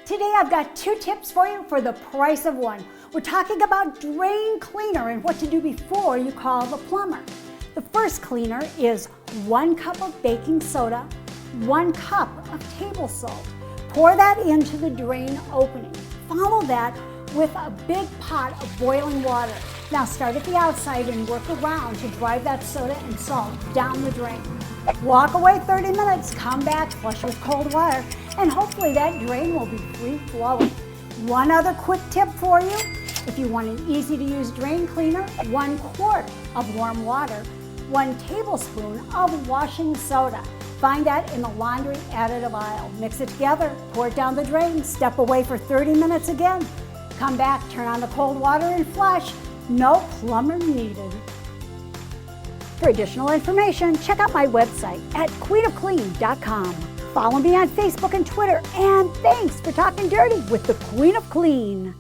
Today I've got 2 tips for you for the price of one. We're talking about drain cleaner and what to do before you call the plumber. The first cleaner is 1 cup of baking soda, 1 cup of table salt. Pour that into the drain opening. Follow that with a big pot of boiling water. Now start at the outside and work around to drive that soda and salt down the drain. Walk away 30 minutes, come back, flush with cold water, and hopefully that drain will be free flowing. One other quick tip for you, if you want an easy to use drain cleaner, 1 quart of warm water, 1 tablespoon of washing soda. Find that in the laundry additive aisle. Mix it together, pour it down the drain, step away for 30 minutes again. Come back, turn on the cold water and flush. No plumber needed. For additional information, check out my website at queenofclean.com. Follow me on Facebook and Twitter, and thanks for talking dirty with the Queen of Clean.